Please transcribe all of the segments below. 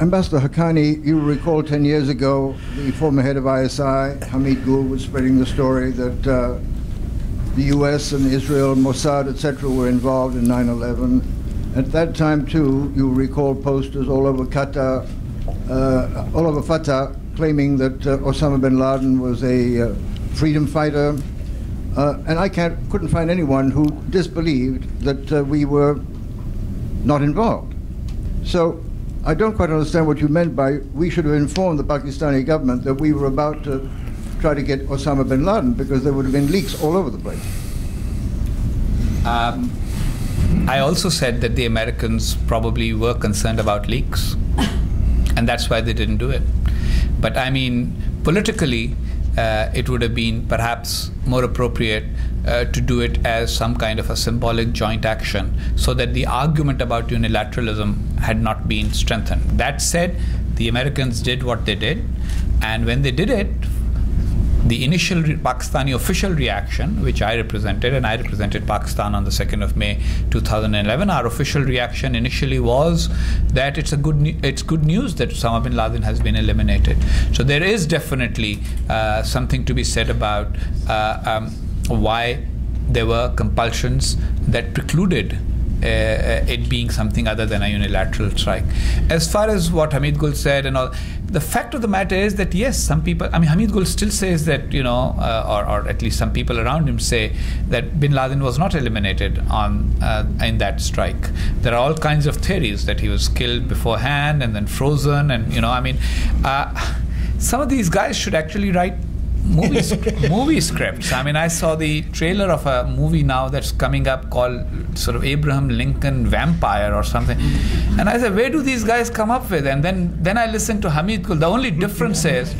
Ambassador Haqqani, you recall 10 years ago, the former head of ISI, Hamid Gul, was spreading the story that the US and Israel, Mossad, etc., were involved in 9/11. At that time, too, you recall posters all over Qatar, all over Fatah, claiming that Osama bin Laden was a freedom fighter. And I couldn't find anyone who disbelieved that we were not involved. So I don't quite understand what you meant by we should have informed the Pakistani government that we were about to try to get Osama bin Laden, because there would have been leaks all over the place. I also said that the Americans probably were concerned about leaks, and that's why they didn't do it. But I mean, politically, it would have been perhaps more appropriate to do it as some kind of a symbolic joint action, so that the argument about unilateralism had not been strengthened. That said, the Americans did what they did, and when they did it, the initial Pakistani official reaction, which I represented, and I represented Pakistan on the 2nd of May 2011, our official reaction initially was that it's good news that Osama bin Laden has been eliminated. So there is definitely something to be said about why there were compulsions that precluded it being something other than a unilateral strike. As far as what Hamid Gul said and all, the fact of the matter is that yes, some people, I mean, Hamid Gul still says that, you know, or at least some people around him say that bin Laden was not eliminated in that strike. There are all kinds of theories that he was killed beforehand and then frozen, and, you know, I mean, some of these guys should actually write movie scripts. I mean, I saw the trailer of a movie now that's coming up called sort of Abraham Lincoln Vampire or something, and I said, where do these guys come up with? And then I listened to Hamid Gul. The only difference is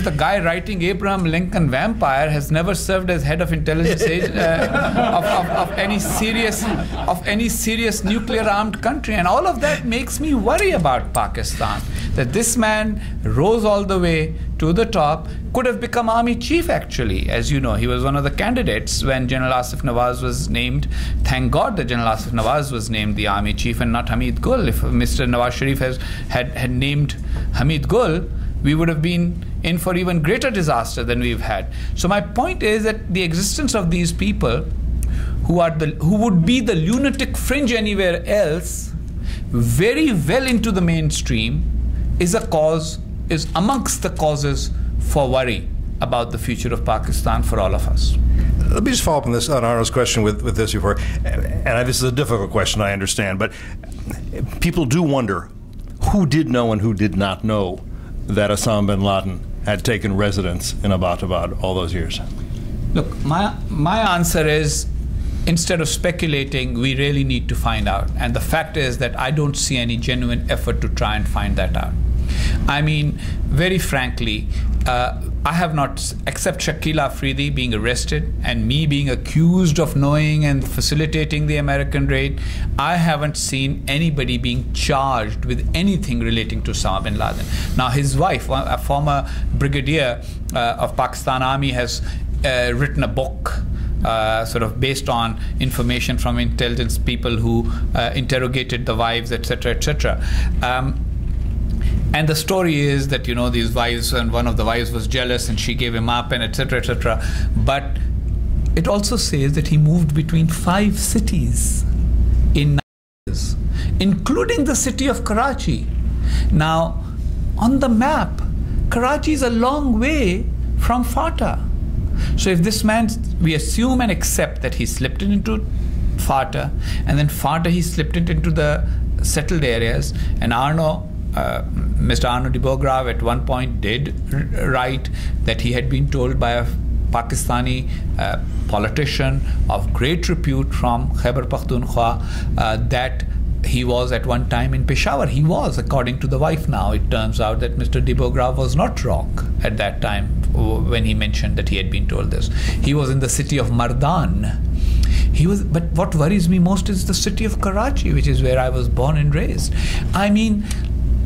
the guy writing Abraham Lincoln Vampire has never served as head of intelligence of any serious nuclear armed country, and all of that makes me worry about Pakistan. That this man rose all the way to the top, could have become army chief actually. As you know, he was one of the candidates when General Asif Nawaz was named. Thank God that General Asif Nawaz was named the army chief and not Hamid Gul. If Mr. Nawaz Sharif had named Hamid Gul, we would have been in for even greater disaster than we've had. So my point is that the existence of these people who would be the lunatic fringe anywhere else, very well into the mainstream, is amongst the causes for worry about the future of Pakistan for all of us. Let me just follow up on Arno's question with this before, and this is a difficult question, I understand, but people do wonder who did know and who did not know that Osama bin Laden had taken residence in Abbottabad all those years. Look, my answer is, instead of speculating, we really need to find out. And the fact is that I don't see any genuine effort to try and find that out. I mean, very frankly, I have not, except Shakila Afridi being arrested and me being accused of knowing and facilitating the American raid, I haven't seen anybody being charged with anything relating to Osama bin Laden. Now, his wife, a former brigadier of Pakistan Army, has written a book sort of based on information from intelligence people who interrogated the wives, etc., etc. And the story is that, you know, these wives, and one of the wives was jealous and she gave him up, and etc., etc. But it also says that he moved between 5 cities in 9 years, including the city of Karachi. Now, on the map, Karachi is a long way from FATA. So if this man, we assume and accept that he slipped into FATA, and then FATA he slipped into the settled areas, and Mr. Arno de Bograv at one point did write that he had been told by a Pakistani politician of great repute from Khyber Pakhtunkhwa that he was at one time in Peshawar. He was, according to the wife now. It turns out that Mr. de Bograv was not wrong at that time when he mentioned that he had been told this. He was in the city of Mardan. But what worries me most is the city of Karachi, which is where I was born and raised. I mean,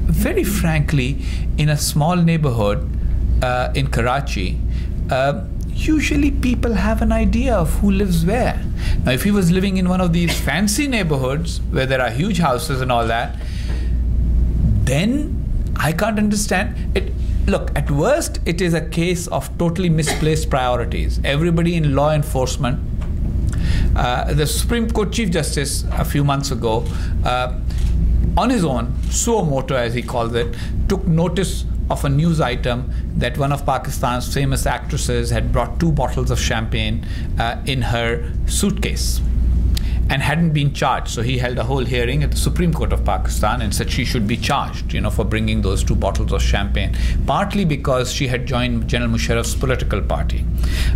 very frankly, in a small neighborhood in Karachi, usually people have an idea of who lives where. Now, if he was living in one of these fancy neighborhoods where there are huge houses and all that, then I can't understand it. Look, at worst, it is a case of totally misplaced priorities. Everybody in law enforcement, the Supreme Court Chief Justice a few months ago, on his own, suo moto as he calls it, took notice of a news item that one of Pakistan's famous actresses had brought 2 bottles of champagne in her suitcase and hadn't been charged. So he held a whole hearing at the Supreme Court of Pakistan and said she should be charged, for bringing those 2 bottles of champagne, partly because she had joined General Musharraf's political party,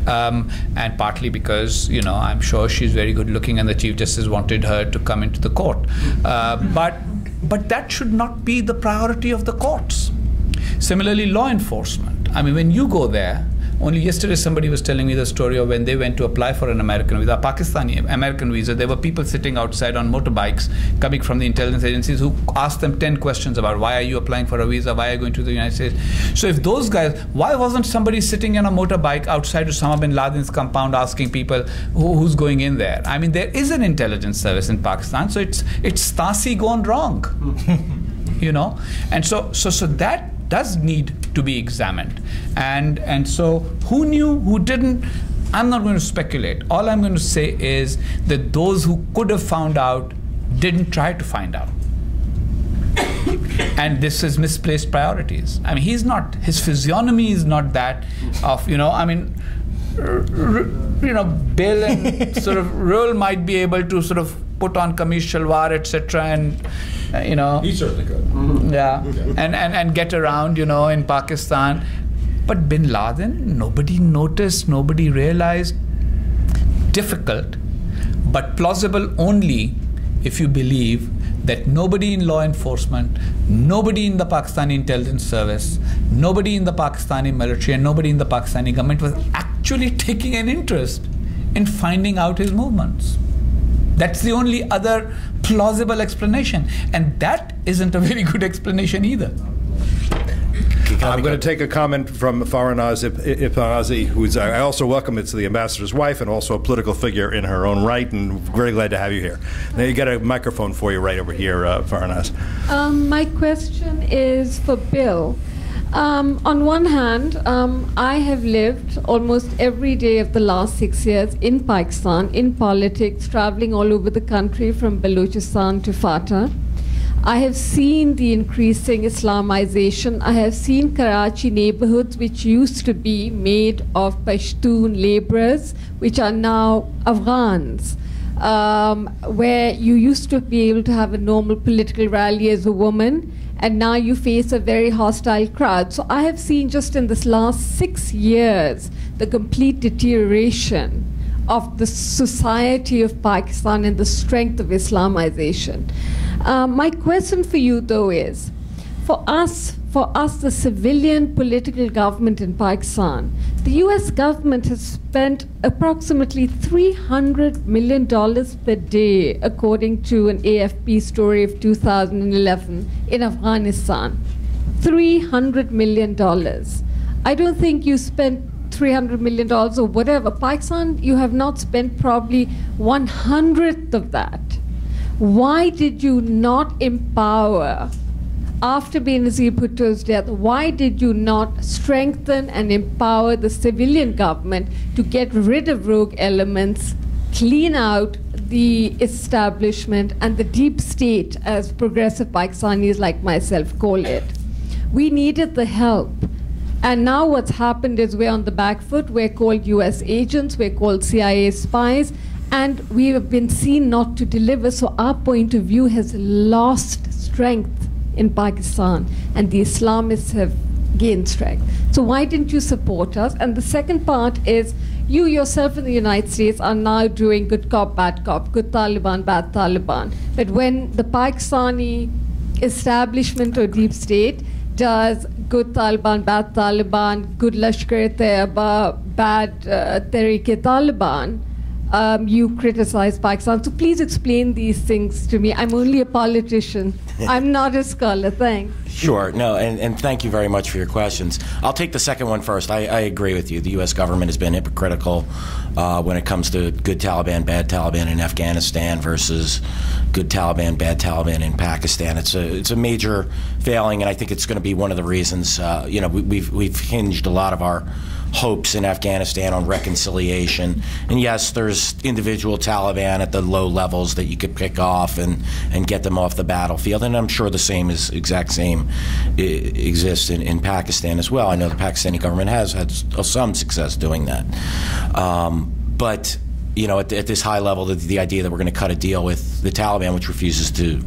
and partly because, I'm sure she's very good looking and the Chief Justice wanted her to come into the court. But that should not be the priority of the courts. Similarly, law enforcement. I mean, when you go there, only yesterday somebody was telling me the story of when they went to apply for an American visa, a Pakistani American visa. There were people sitting outside on motorbikes coming from the intelligence agencies who asked them 10 questions about why are you applying for a visa, why are you going to the United States. So if those guys, why wasn't somebody sitting on a motorbike outside Osama bin Laden's compound asking people who's going in there? I mean, there is an intelligence service in Pakistan, so it's Stasi gone wrong, and so that does need to be examined. And so who knew, who didn't, I'm not going to speculate. All I'm going to say is that those who could have found out didn't try to find out. And this is misplaced priorities. I mean, his physiognomy is not that of, Bill and sort of Reuel might be able to sort of put on kameez shalwar, etc., and he certainly could. Yeah, and get around, in Pakistan. But bin Laden, nobody noticed, nobody realized. Difficult, but plausible only if you believe that nobody in law enforcement, nobody in the Pakistani intelligence service, nobody in the Pakistani military, and nobody in the Pakistani government was actually taking an interest in finding out his movements. That's the only other plausible explanation. And that isn't a very good explanation either. I'm going to take a comment from Farnaz Ipanazi, who's, I also welcome it to the ambassador's wife and also a political figure in her own right, and very glad to have you here. Now you got a microphone for you right over here, Farnaz. My question is for Bill. On one hand, I have lived almost every day of the last 6 years in Pakistan, in politics, traveling all over the country from Balochistan to Fatah. I have seen the increasing Islamization. I have seen Karachi neighborhoods which used to be made of Pashtun laborers, which are now Afghans, where you used to be able to have a normal political rally as a woman, and now you face a very hostile crowd. So I have seen just in this last 6 years the complete deterioration of the society of Pakistan and the strength of Islamization. My question for you, though, is, for us, the civilian political government in Pakistan, the U.S. government has spent approximately $300 million per day, according to an AFP story of 2011, in Afghanistan. $300 million. I don't think you spent $300 million or whatever. Pakistan, you have not spent probably 1/100th of that. Why did you not empower, after Benazir Bhutto's death, why did you not strengthen and empower the civilian government to get rid of rogue elements, clean out the establishment and the deep state, as progressive Pakistanis like myself call it? We needed the help. And now what's happened is we're on the back foot. We're called US agents, we're called CIA spies, and we have been seen not to deliver. So our point of view has lost strength in Pakistan, and the Islamists have gained strength. So why didn't you support us? And the second part is, you yourself in the United States are now doing good cop, bad Taliban, bad Taliban. But when the Pakistani establishment or deep state does good Taliban, bad Taliban, good Lashkar-e-Taiba, bad Tehreek-e-Taliban, you criticize Pakistan. So please explain these things to me. I'm only a politician. I'm not a scholar. Thanks. Sure. No, and thank you very much for your questions. I'll take the second one first. I agree with you. The U.S. government has been hypocritical when it comes to good Taliban, bad Taliban in Afghanistan versus good Taliban, bad Taliban in Pakistan. It's a major failing, and I think it's going to be one of the reasons. We've hinged a lot of our hopes in Afghanistan on reconciliation. And yes, there's individual Taliban at the low levels that you could pick off and get them off the battlefield. And I'm sure the exact same exists in Pakistan as well. I know the Pakistani government has had some success doing that. But at this high level, the idea that we're going to cut a deal with the Taliban, which refuses to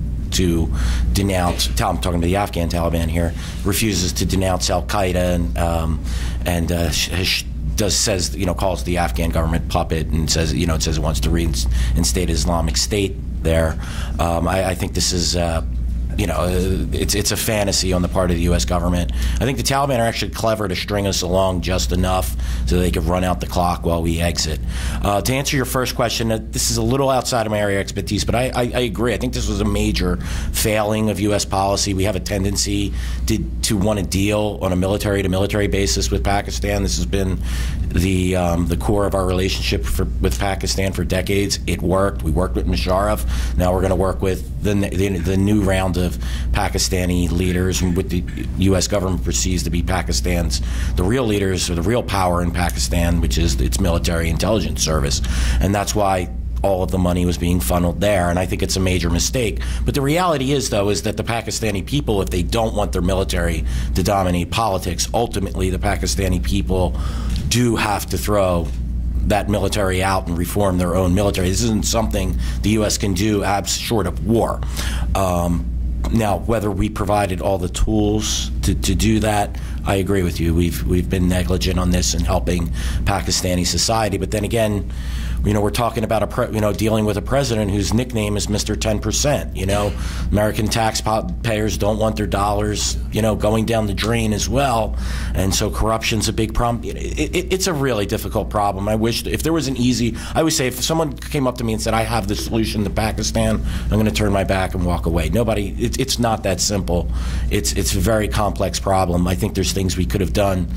denounce, I'm talking about the Afghan Taliban here, refuses to denounce al-Qaeda calls the Afghan government puppet and says, it says it wants to reinstate Islamic State there. I think this is, it's a fantasy on the part of the U.S. government. I think the Taliban are actually clever to string us along just enough so they could run out the clock while we exit. To answer your first question, this is a little outside of my area of expertise, but I agree. I think this was a major failing of U.S. policy. We have a tendency to want to deal on a military-to-military basis with Pakistan. This has been the core of our relationship with Pakistan for decades. It worked. We worked with Musharraf. Now we're going to work with the new round of Pakistani leaders, and what the U.S. government perceives to be the real leaders or the real power in Pakistan, which is its military intelligence service. And that's why all of the money was being funneled there, and I think it's a major mistake. But the reality is that the Pakistani people, if they don't want their military to dominate politics, ultimately the Pakistani people do have to throw that military out and reform their own military. This isn't something the U.S. can do short of war. Now, whether we provided all the tools to do that, I agree with you. We've been negligent on this in helping Pakistani society. But then again, we're talking about dealing with a president whose nickname is Mr. 10%. American taxpayers don't want their dollars, going down the drain as well, and so corruption's a big problem. It's a really difficult problem. I wish if there was I always say if someone came up to me and said, "I have the solution to Pakistan," I'm going to turn my back and walk away. It's not that simple. It's a very complex problem. I think there's things we could have done,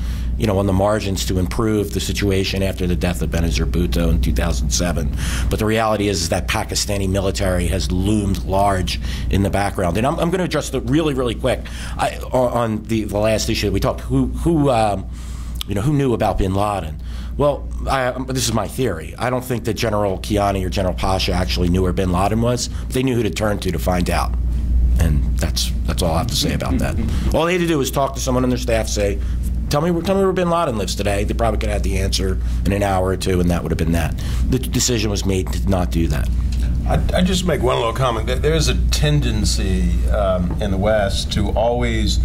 on the margins to improve the situation after the death of Benazir Bhutto in 2007. But the reality is that Pakistani military has loomed large in the background. And I'm going to address it really, really quick on the last issue that we talked. Who knew about bin Laden? Well, this is my theory. I don't think that General Kiani or General Pasha actually knew where bin Laden was, but they knew who to turn to find out. And that's all I have to say about that. All they had to do was talk to someone on their staff, say, Tell me where bin Laden lives today. They probably could have had the answer in an hour or two, and that would have been that. The decision was made to not do that. I just make one little comment. There's a tendency in the West to always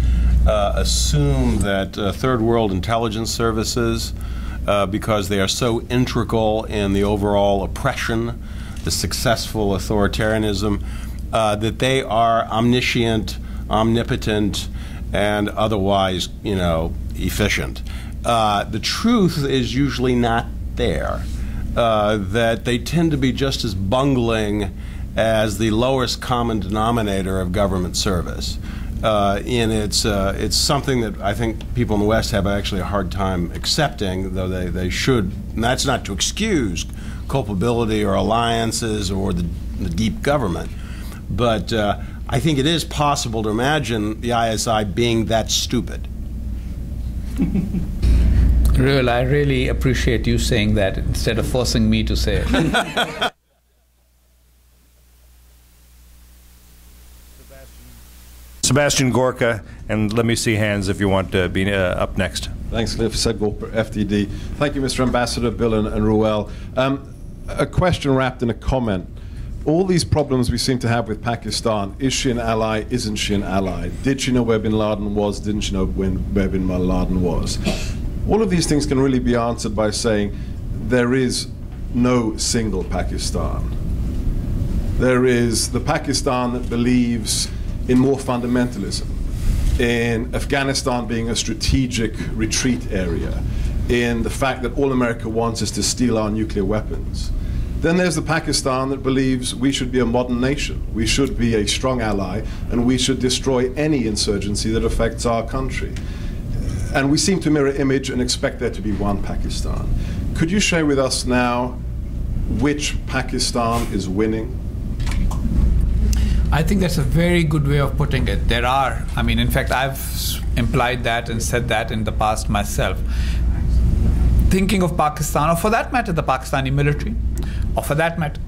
assume that third world intelligence services, because they are so integral in the overall oppression, the successful authoritarianism, that they are omniscient, omnipotent, and otherwise, efficient. The truth is usually not there. That they tend to be just as bungling as the lowest common denominator of government service. And it's something that I think people in the West have actually a hard time accepting, though they should. And that's not to excuse culpability or alliances or the deep government. But I think it is possible to imagine the ISI being that stupid. Reuel, I really appreciate you saying that instead of forcing me to say it. Sebastian Gorka, and let me see hands if you want to be up next. Thanks, Cliff. Seb Gorka, FDD. Thank you, Mr. Ambassador, Bill and Reuel. A question wrapped in a comment. All these problems we seem to have with Pakistan, is she an ally, isn't she an ally? Did she know where bin Laden was, didn't she know where bin Laden was? All of these things can really be answered by saying there is no single Pakistan. There is the Pakistan that believes in more fundamentalism, in Afghanistan being a strategic retreat area, in the fact that all America wants is to steal our nuclear weapons. Then there's the Pakistan that believes we should be a modern nation, we should be a strong ally, and we should destroy any insurgency that affects our country. And we seem to mirror image and expect there to be one Pakistan. Could you share with us now which Pakistan is winning? I think that's a very good way of putting it. There are, I mean, in fact, I've implied that and said that in the past myself. Thinking of Pakistan, or for that matter, the Pakistani military, or for that matter,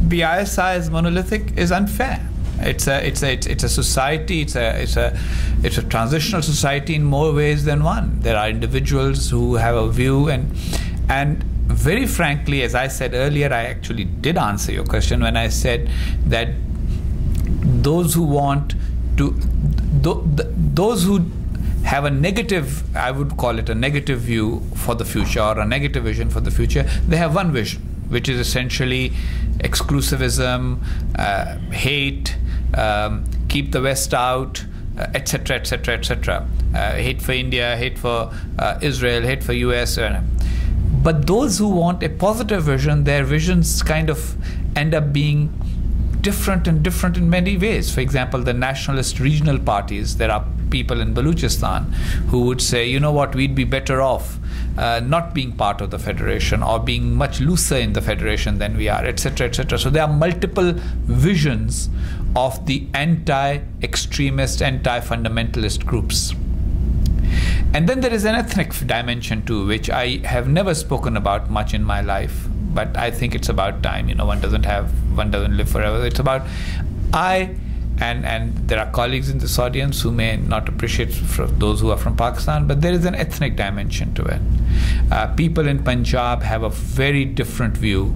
the ISI as monolithic is unfair. It's a society. It's a transitional society in more ways than one. There are individuals who have a view, and very frankly, as I said earlier, I actually did answer your question when I said that those who want to, those who have a negative, I would call it a negative view for the future, or a negative vision for the future, they have one vision, which is essentially exclusivism, hate, keep the West out, etc., etc., etc. Hate for India, hate for Israel, hate for US. But those who want a positive vision, their visions kind of end up being different in many ways. For example, the nationalist regional parties, there are people in Balochistan who would say, you know what, we'd be better off not being part of the federation, or being much looser in the federation than we are, etc., etc. So there are multiple visions of the anti-extremist, anti-fundamentalist groups. And then there is an ethnic dimension too, which I have never spoken about much in my life, but I think it's about time. You know, one doesn't live forever. It's about and there are colleagues in this audience who may not appreciate those who are from Pakistan, but there is an ethnic dimension to it. People in Punjab have a very different view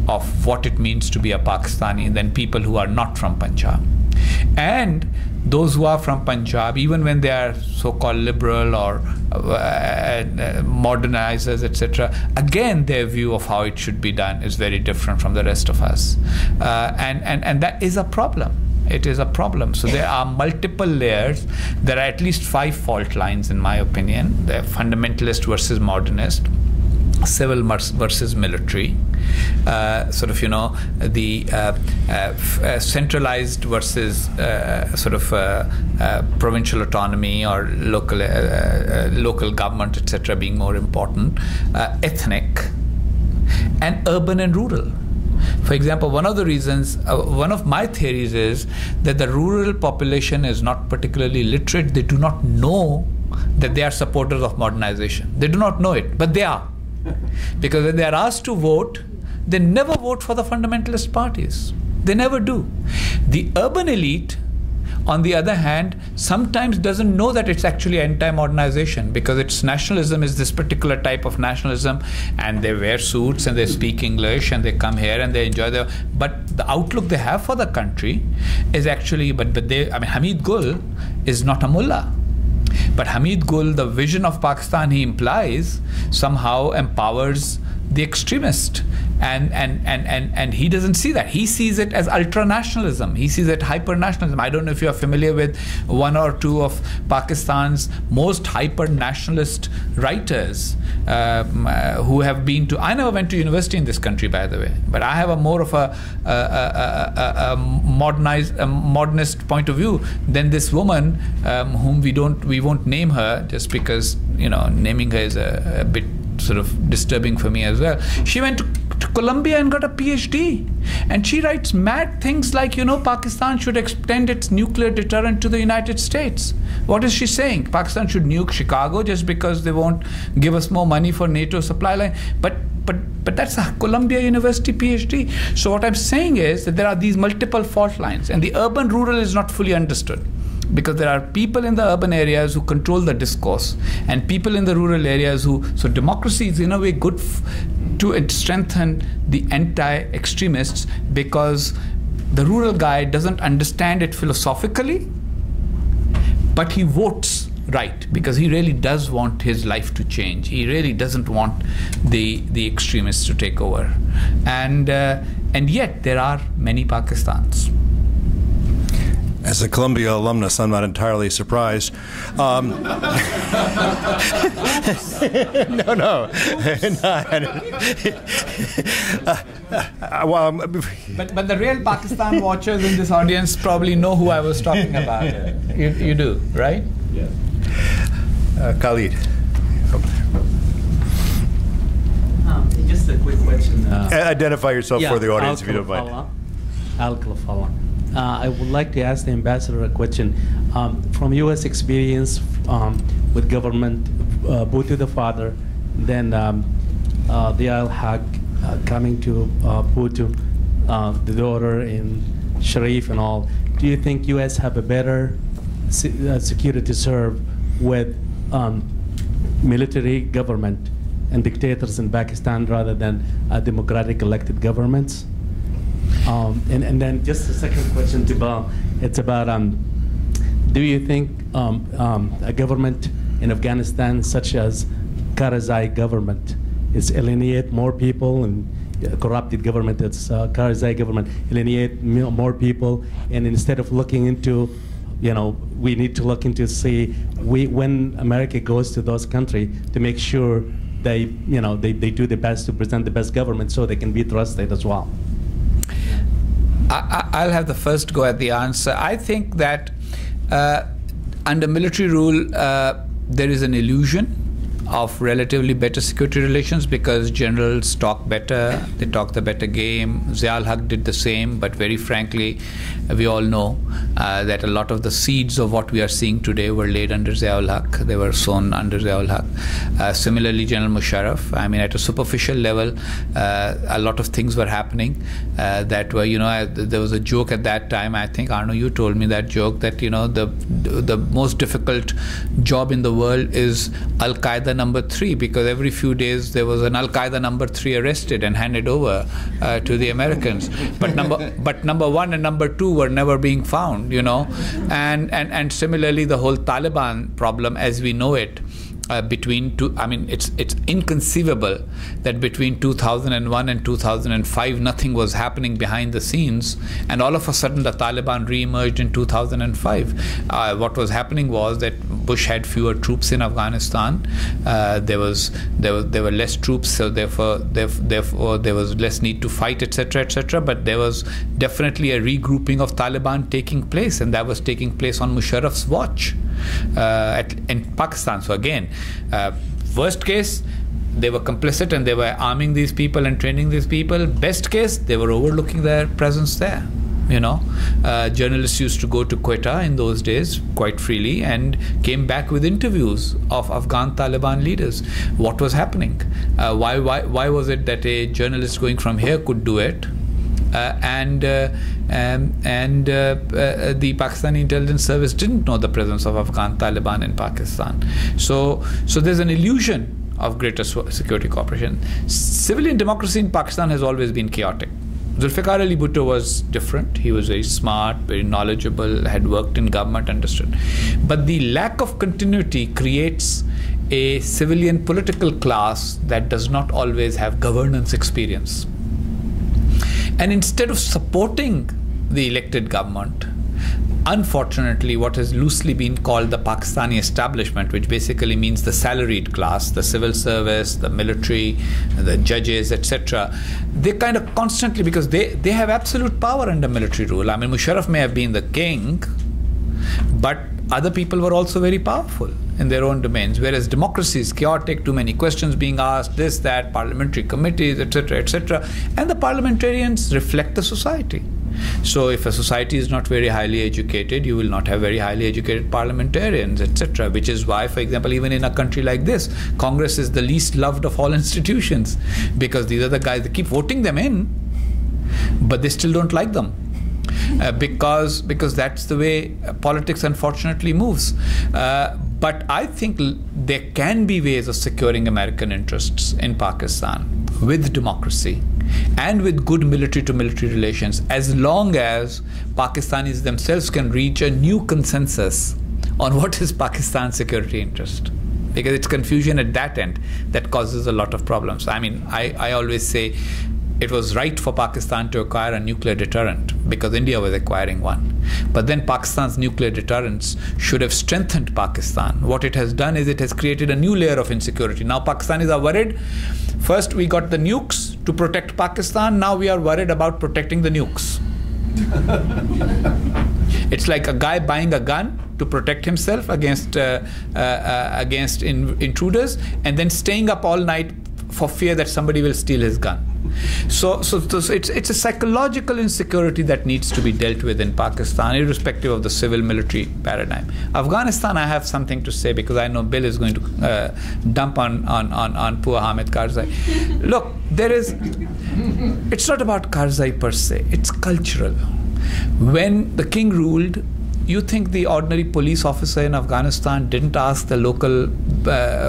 of what it means to be a Pakistani than people who are not from Punjab. And those who are from Punjab, even when they are so-called liberal or modernizers, etc., again, their view of how it should be done is very different from the rest of us. And that is a problem. It is a problem. So there are multiple layers. There are at least 5 fault lines, in my opinion. They're fundamentalist versus modernist, civil versus military, sort of, you know, the centralized versus sort of provincial autonomy or local government, etc., being more important, ethnic, and urban and rural. For example, one of the reasons, one of my theories is that the rural population is not particularly literate. They do not know that they are supporters of modernization. They do not know it, but they are. Because when they are asked to vote, they never vote for the fundamentalist parties. They never do. The urban elite, on the other hand, sometimes doesn't know that it's actually anti-modernization, because its nationalism is this particular type of nationalism, and they wear suits and they speak English and they come here and they enjoy but the outlook they have for the country is actually, but they, I mean, Hamid Gul is not a mullah. But Hamid Gul, the vision of Pakistan he implies, somehow empowers the extremist. And he doesn't see that. He sees it as ultra-nationalism. He sees it hyper-nationalism. I don't know if you're familiar with one or two of Pakistan's most hyper-nationalist writers who have been to... I never went to university in this country, by the way, but I have a more of a modernist point of view than this woman whom we won't name her, just because, you know, naming her is a bit sort of disturbing for me as well. She went to Columbia and got a PhD, and she writes mad things like, you know, Pakistan should extend its nuclear deterrent to the United States. What is she saying? Pakistan should nuke Chicago just because they won't give us more money for NATO supply line. But that's a Columbia University PhD. So what I'm saying is that there are these multiple fault lines, and the urban-rural is not fully understood, because there are people in the urban areas who control the discourse, and people in the rural areas who... So democracy is in a way good to strengthen the anti-extremists, because the rural guy doesn't understand it philosophically, but he votes right, because he really does want his life to change. He really doesn't want the extremists to take over. And yet there are many Pakistans. As a Columbia alumnus, I'm not entirely surprised. No. But the real Pakistan watchers in this audience probably know who I was talking about. You do, right? Yes. Khalid. Just a quick question. Identify yourself for the audience if you don't mind. I would like to ask the ambassador a question. From U.S. experience with government, Bhutto the father, then the al-Haq coming to Bhutto, the daughter, and Sharif and all, do you think U.S. have a better security to serve with military government and dictators in Pakistan rather than democratic elected governments? And then just a second question to Bob. It's about, do you think a government in Afghanistan such as Karzai government is alienate more people, and corrupted government, it's Karzai government, alienate more people, and instead of looking into, we need to look into see when America goes to those countries to make sure they do the best to present the best government so they can be trusted as well. I'll have the first go at the answer. I think that under military rule, there is an illusion of relatively better security relations because generals talk better, they talk the better game. Zia al-Haq did the same, but very frankly, we all know that a lot of the seeds of what we are seeing today were laid under Zia al-Haq. They were sown under Zia al-Haq. Similarly, General Musharraf, I mean, at a superficial level, a lot of things were happening that were, there was a joke at that time, I think, Arno, you told me that joke, that, the most difficult job in the world is al-Qaeda number 3, because every few days there was an al-Qaeda number 3 arrested and handed over to the Americans. But number 1 and number 2 were never being found, and similarly the whole Taliban problem as we know it. It's inconceivable that between 2001 and 2005 nothing was happening behind the scenes, and all of a sudden the Taliban re-emerged in 2005. What was happening was that Bush had fewer troops in Afghanistan. There were less troops, so therefore there was less need to fight, etc., etc. But there was definitely a regrouping of Taliban taking place, and that was taking place on Musharraf's watch in Pakistan. So again, worst case, they were complicit and they were arming these people and training these people. Best case, they were overlooking their presence there. Journalists used to go to Quetta in those days quite freely and came back with interviews of Afghan Taliban leaders. What was happening? Why was it that a journalist going from here could do it? And the Pakistani intelligence service didn't know the presence of Afghan Taliban in Pakistan. So there's an illusion of greater security cooperation. Civilian democracy in Pakistan has always been chaotic. Zulfikar Ali Bhutto was different. He was very smart, very knowledgeable, had worked in government, understood. But the lack of continuity creates a civilian political class that does not always have governance experience. And instead of supporting the elected government, unfortunately, what has loosely been called the Pakistani establishment, which basically means the salaried class, the civil service, the military, the judges, etc., they kind of constantly, because they have absolute power under military rule. I mean, Musharraf may have been the king, but other people were also very powerful in their own domains, whereas democracy is chaotic, too many questions being asked, this, that, parliamentary committees, etc., etc., and the parliamentarians reflect the society. So if a society is not very highly educated, you will not have very highly educated parliamentarians, etc., which is why, for example, even in a country like this, Congress is the least loved of all institutions, because these are the guys that keep voting them in, but they still don't like them. Because that's the way politics unfortunately moves. But I think there can be ways of securing American interests in Pakistan with democracy and with good military-to-military relations, as long as Pakistanis themselves can reach a new consensus on what is Pakistan's security interest. Because it's confusion at that end that causes a lot of problems. I mean, I always say it was right for Pakistan to acquire a nuclear deterrent because India was acquiring one. But then Pakistan's nuclear deterrence should have strengthened Pakistan. What it has done is it has created a new layer of insecurity. Now Pakistanis are worried. First we got the nukes to protect Pakistan. Now we are worried about protecting the nukes. It's like a guy buying a gun to protect himself against intruders, and then staying up all night for fear that somebody will steal his gun. So it's a psychological insecurity that needs to be dealt with in Pakistan, irrespective of the civil-military paradigm. Afghanistan, I have something to say because I know Bill is going to dump on poor Hamid Karzai. Look, it's not about Karzai per se, it's cultural. When the king ruled, you think the ordinary police officer in Afghanistan didn't ask the local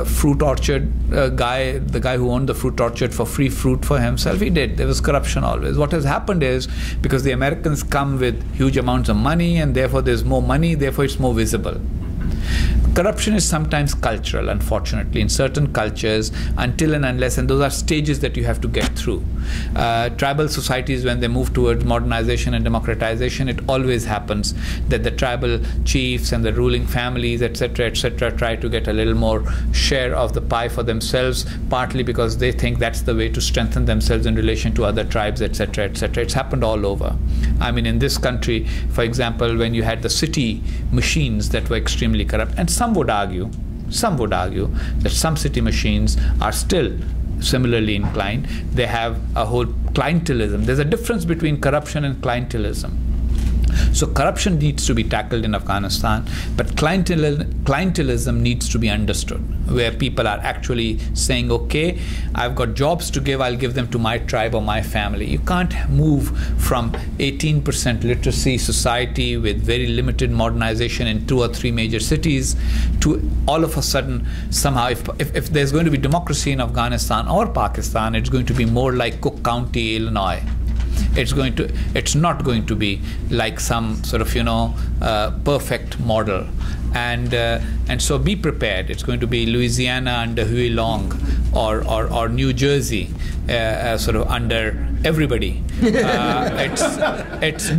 fruit orchard guy, the guy who owned the fruit orchard, for free fruit for himself? He did. There was corruption always. What has happened is, because the Americans come with huge amounts of money, and therefore there's more money, therefore it's more visible. Corruption is sometimes cultural, unfortunately, in certain cultures, until and unless, and those are stages that you have to get through. Tribal societies, when they move towards modernization and democratization, it always happens that the tribal chiefs and the ruling families, etc., try to get a little more share of the pie for themselves, partly because they think that's the way to strengthen themselves in relation to other tribes, etc., etc. It's happened all over. I mean, in this country, for example, when you had the city machines that were extremely corrupt, and some would argue that some city machines are still similarly inclined. They have a whole clientelism. There's a difference between corruption and clientelism. So corruption needs to be tackled in Afghanistan, but clientelism needs to be understood, where people are actually saying, okay, I've got jobs to give, I'll give them to my tribe or my family. You can't move from 18% literacy society with very limited modernization in 2 or 3 major cities to all of a sudden, somehow, if there's going to be democracy in Afghanistan or Pakistan, it's going to be more like Cook County, Illinois. It's not going to be like some sort of perfect model, and so be prepared. It's going to be Louisiana under Huey Long, or New Jersey sort of under everybody. It's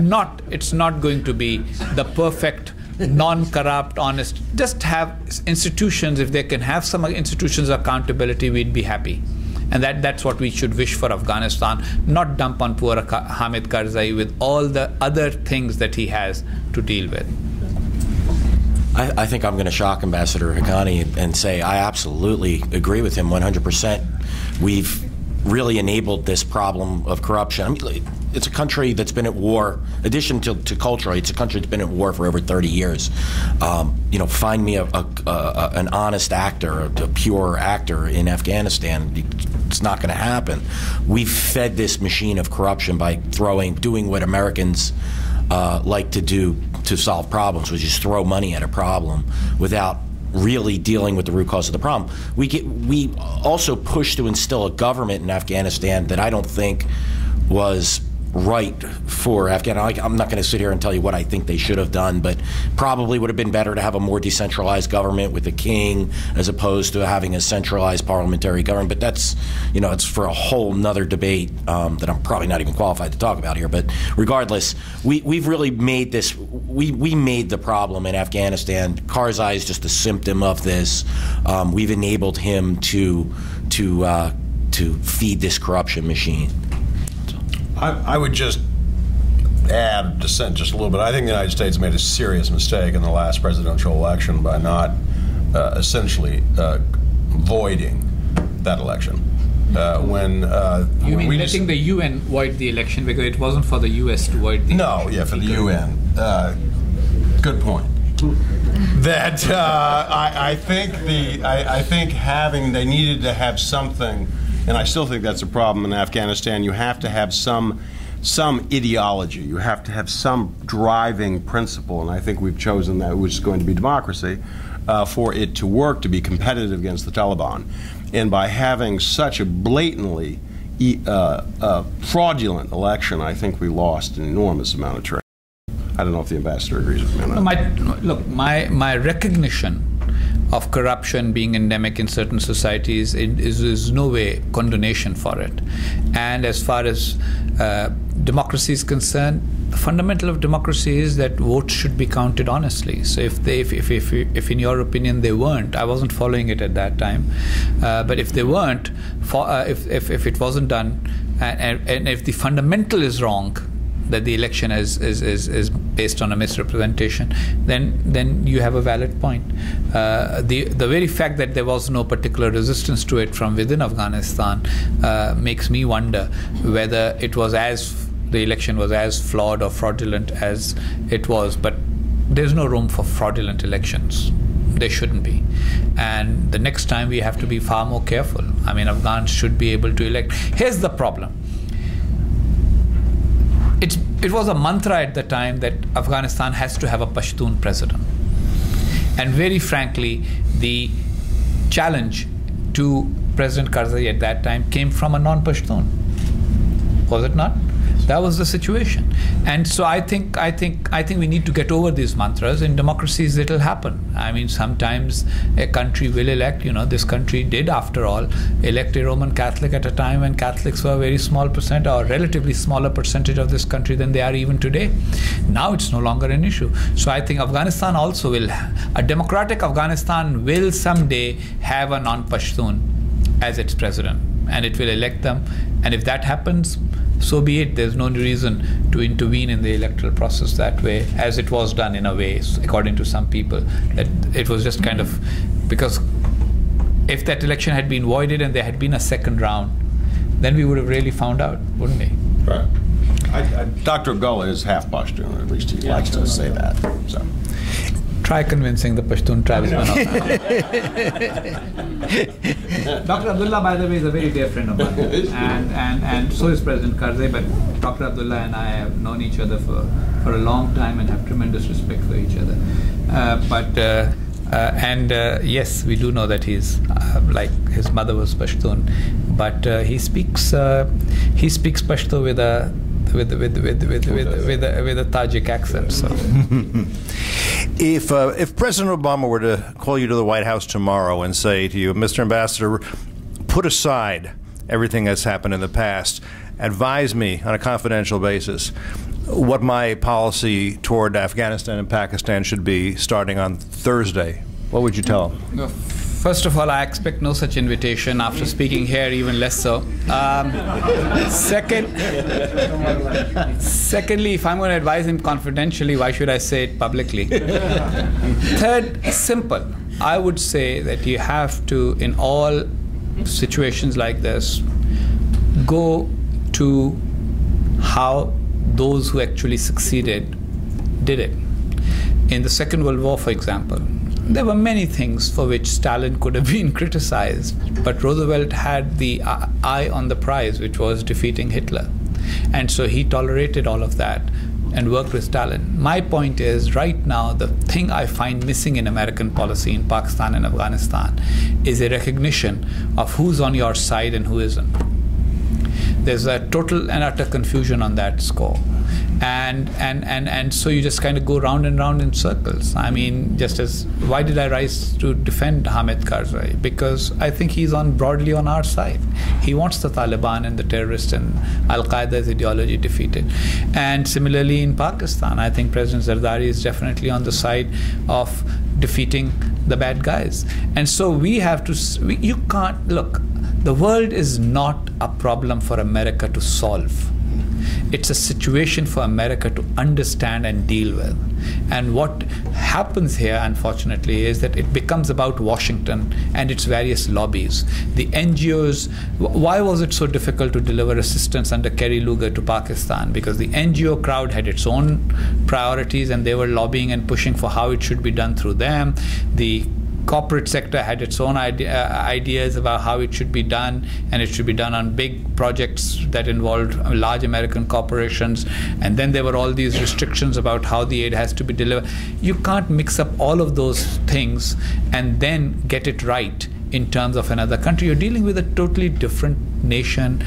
not going to be the perfect, non-corrupt, honest. Just have institutions. If they can have some institutions of accountability, we'd be happy. And that's what we should wish for Afghanistan, not dump on poor Hamid Karzai with all the other things that he has to deal with. I think I'm going to shock Ambassador Haqqani and say I absolutely agree with him 100%. We've really enabled this problem of corruption. I mean, it's a country that's been at war. In addition to culturally, it's a country that's been at war for over 30 years. Find me an honest actor, a pure actor in Afghanistan. It's not going to happen. We've fed this machine of corruption by doing what Americans like to do to solve problems, which is throw money at a problem without really dealing with the root cause of the problem. We also pushed to instill a government in Afghanistan that I don't think was right for Afghanistan. I'm not going to sit here and tell you what I think they should have done, but probably would have been better to have a more decentralized government with a king as opposed to having a centralized parliamentary government. But that's, it's for a whole nother debate that I'm probably not even qualified to talk about here. But regardless, we've really made this, we made the problem in Afghanistan. Karzai is just a symptom of this. We've enabled him to feed this corruption machine. I would just add dissent just a little bit. I think the United States made a serious mistake in the last presidential election by not essentially voiding that election. You mean letting the UN void the election because it wasn't for the U.S. to void the election? No, yeah, for the UN. Good point. That I think they needed to have something. And I still think that's a problem in Afghanistan. You have to have some ideology. You have to have some driving principle, and I think we've chosen that, which is going to be democracy, for it to work, to be competitive against the Taliban. And by having such a blatantly fraudulent election, I think we lost an enormous amount of trade. I don't know if the ambassador agrees with me on that. My recognition of corruption being endemic in certain societies is no way condonation for it. And as far as democracy is concerned, the fundamental of democracy is that votes should be counted honestly. So if in your opinion they weren't, I wasn't following it at that time, but if they weren't, if it wasn't done, and if the fundamental is wrong, that the election is based on a misrepresentation, then you have a valid point. The very fact that there was no particular resistance to it from within Afghanistan makes me wonder whether the election was as flawed or fraudulent as it was. But there's no room for fraudulent elections. There shouldn't be. And the next time we have to be far more careful. I mean, Afghans should be able to elect. Here's the problem. It was a mantra at the time that Afghanistan has to have a Pashtun president. And very frankly, the challenge to President Karzai at that time came from a non-Pashtun. Was it not? That was the situation. And so I think we need to get over these mantras. In democracies, it'll happen. I mean, sometimes a country will elect, this country did, after all, elect a Roman Catholic at a time when Catholics were a very small percent, or a relatively smaller percentage of this country than they are even today. Now it's no longer an issue. So I think Afghanistan also a democratic Afghanistan will someday have a non-Pashtun as its president, and it will elect them. And if that happens, so be it. There's no reason to intervene in the electoral process that way, as it was done in a way, according to some people. That it was just kind of, because if that election had been voided and there had been a second round, then we would have really found out, wouldn't we? Right. Dr. Gullah is half Pashtun, or at least he likes to say that. So. Try convincing the Pashtun tribesmen of that. Dr. Abdullah, by the way, is a very dear friend of mine, and so is President Karzai. But Dr. Abdullah and I have known each other for a long time and have tremendous respect for each other. Yes, we do know that he's like his mother was Pashtun, but he speaks Pashto with a Tajik accent. So. If President Obama were to call you to the White House tomorrow and say to you, Mr. Ambassador, put aside everything that's happened in the past, advise me on a confidential basis what my policy toward Afghanistan and Pakistan should be starting on Thursday, what would you tell him? First of all, I expect no such invitation. After speaking here, even less so. Secondly, if I'm going to advise him confidentially, why should I say it publicly? Third, simple. I would say that you have to, in all situations like this, go to how those who actually succeeded did it. In the Second World War, for example, there were many things for which Stalin could have been criticized, but Roosevelt had the eye on the prize, which was defeating Hitler. And so he tolerated all of that and worked with Stalin. My point is, right now, the thing I find missing in American policy in Pakistan and Afghanistan is a recognition of who's on your side and who isn't. There's a total and utter confusion on that score. And so you just kind of go round and round in circles. I mean, why did I rise to defend Hamid Karzai? Because I think he's broadly on our side. He wants the Taliban and the terrorists and al-Qaeda's ideology defeated. And similarly in Pakistan, I think President Zardari is definitely on the side of defeating the bad guys. And so we have to, you can't, look, the world is not a problem for America to solve. It's a situation for America to understand and deal with. And what happens here, unfortunately, is that it becomes about Washington and its various lobbies. The NGOs, why was it so difficult to deliver assistance under Kerry Lugar to Pakistan? Because the NGO crowd had its own priorities and they were lobbying and pushing for how it should be done through them. The corporate sector had its own ideas about how it should be done, and it should be done on big projects that involved large American corporations. And then there were all these restrictions about how the aid has to be delivered. You can't mix up all of those things and then get it right in terms of another country. You're dealing with a totally different nation,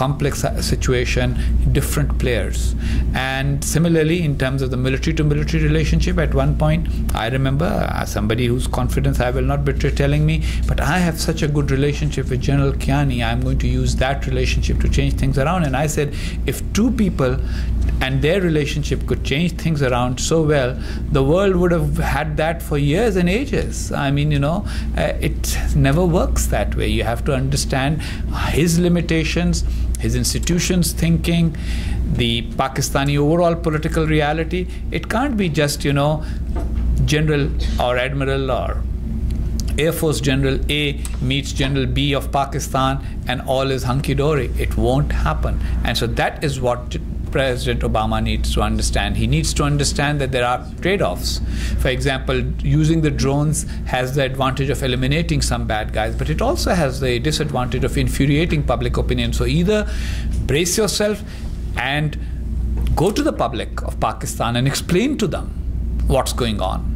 complex situation, different players. And similarly, in terms of the military-to-military relationship, at one point, I remember somebody whose confidence I will not betray telling me, but I have such a good relationship with General Kiani, I'm going to use that relationship to change things around. And I said, if two people and their relationship could change things around so well, the world would have had that for years and ages. I mean, it never works that way. You have to understand his limitations, his institutions' thinking, the Pakistani overall political reality. It can't be just, General or Admiral or Air Force General A meets General B of Pakistan and all is hunky-dory. It won't happen. And so that is what President Obama needs to understand. He needs to understand that there are trade-offs. For example, using the drones has the advantage of eliminating some bad guys, but it also has the disadvantage of infuriating public opinion. So either brace yourself and go to the public of Pakistan and explain to them what's going on,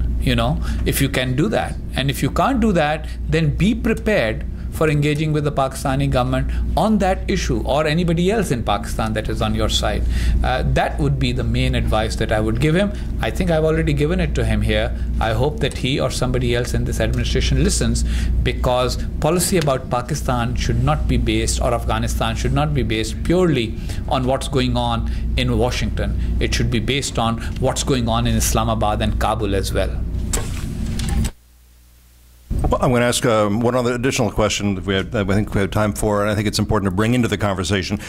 if you can do that. And if you can't do that, then be prepared for engaging with the Pakistani government on that issue, or anybody else in Pakistan that is on your side. That would be the main advice that I would give him. I think I've already given it to him here. I hope that he or somebody else in this administration listens, because policy about Pakistan should not be based, or Afghanistan should not be based purely on what's going on in Washington. It should be based on what's going on in Islamabad and Kabul as well. Well, I'm going to ask one other additional question that I think we have time for, and I think it's important to bring into the conversation,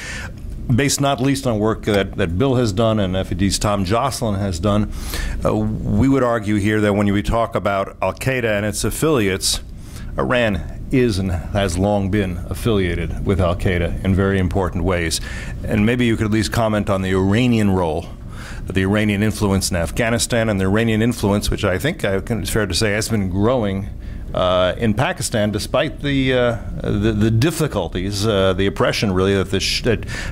based not least on work that Bill has done and FED's Tom Jocelyn has done. We would argue here that when we talk about al-Qaeda and its affiliates, Iran is and has long been affiliated with al-Qaeda in very important ways. And maybe you could at least comment on the Iranian role, the Iranian influence in Afghanistan, and the Iranian influence, which I think it's fair to say has been growing in Pakistan, despite the difficulties, the oppression really that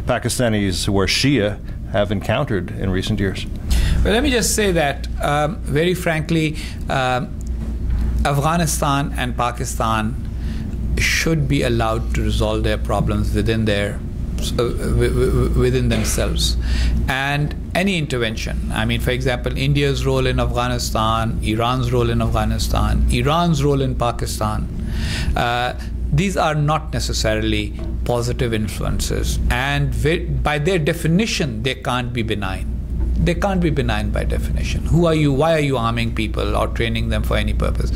Pakistanis who are Shia have encountered in recent years. Well, let me just say that very frankly, Afghanistan and Pakistan should be allowed to resolve their problems within themselves. And any intervention, I mean, for example, India's role in Afghanistan, Iran's role in Afghanistan, Iran's role in Pakistan, these are not necessarily positive influences, and by their definition they can't be benign. They can't be benign by definition. Who are you? Why are you arming people or training them for any purpose?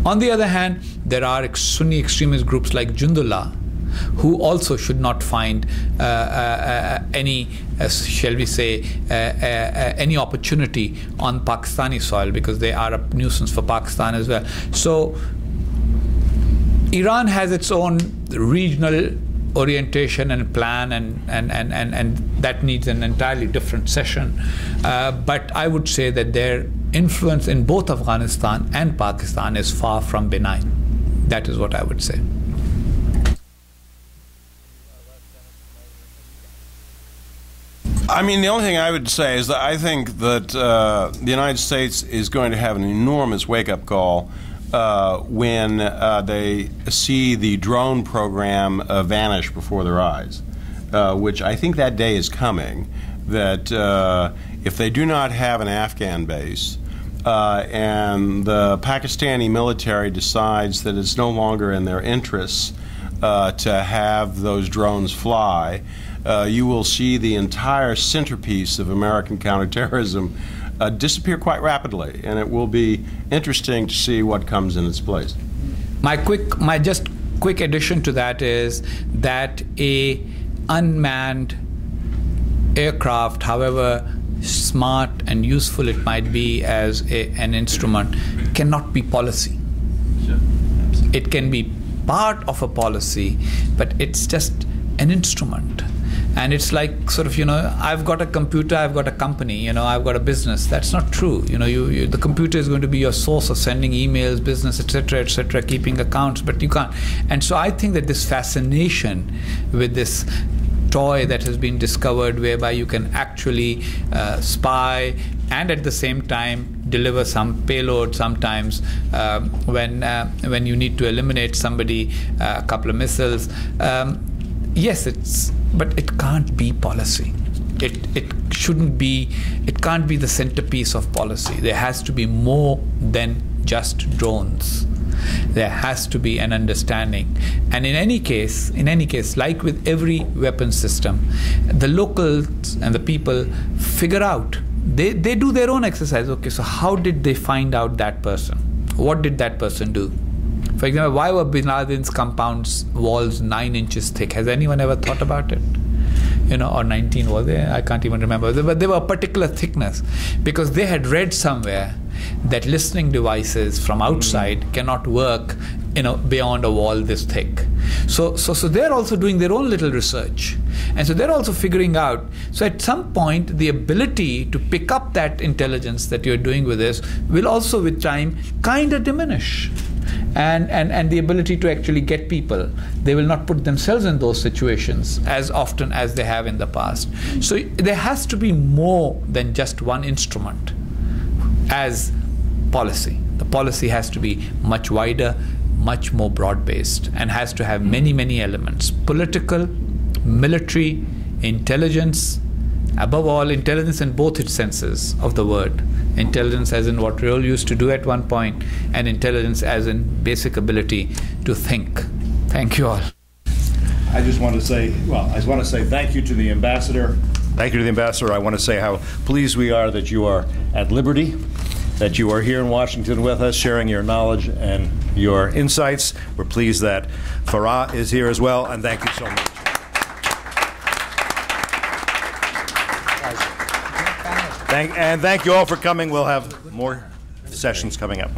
On the other hand, there are Sunni extremist groups like Jundullah, who also should not find any, shall we say, any opportunity on Pakistani soil, because they are a nuisance for Pakistan as well. So Iran has its own regional orientation and plan, and that needs an entirely different session. But I would say that their influence in both Afghanistan and Pakistan is far from benign. That is what I would say. I mean, the only thing I would say is that I think that the United States is going to have an enormous wake-up call when they see the drone program vanish before their eyes, which I think that day is coming, that if they do not have an Afghan base and the Pakistani military decides that it's no longer in their interests to have those drones fly, you will see the entire centerpiece of American counterterrorism disappear quite rapidly, and it will be interesting to see what comes in its place. My just quick addition to that is that a unmanned aircraft, however smart and useful it might be as an instrument, cannot be policy. Sure. It can be part of a policy, but it's just an instrument. And it's like sort of, I've got a computer, I've got a company, I've got a business. That's not true. The computer is going to be your source of sending emails, business, etc., keeping accounts, but you can't. And so I think that this fascination with this toy that has been discovered, whereby you can actually spy and at the same time deliver some payload sometimes when you need to eliminate somebody, a couple of missiles. Yes, but it can't be policy. It shouldn't be, it can't be the centerpiece of policy. There has to be more than just drones. There has to be an understanding. And in any case, like with every weapon system, the locals and the people figure out, they do their own exercise. Okay, so how did they find out that person? What did that person do? For example, why were bin Laden's compounds walls 9 inches thick? Has anyone ever thought about it? Or 19 was there? I can't even remember. But they were a particular thickness because they had read somewhere that listening devices from outside cannot work, beyond a wall this thick. So they're also doing their own little research, and so they're also figuring out. So at some point, the ability to pick up that intelligence that you're doing with this will also, with time, kind of diminish. And the ability to actually get people, they will not put themselves in those situations as often as they have in the past. So there has to be more than just one instrument as policy. The policy has to be much wider, much more broad-based, and has to have many, many elements: political, military, intelligence, above all, intelligence in both its senses of the word. Intelligence as in what Reuel used to do at one point, and intelligence as in basic ability to think. Thank you all. I just want to say thank you to the Ambassador. Thank you to the Ambassador. I want to say how pleased we are that you are at liberty, that you are here in Washington with us, sharing your knowledge and your insights. We're pleased that Farah is here as well, and thank you so much. Thank you all for coming. We'll have more sessions coming up.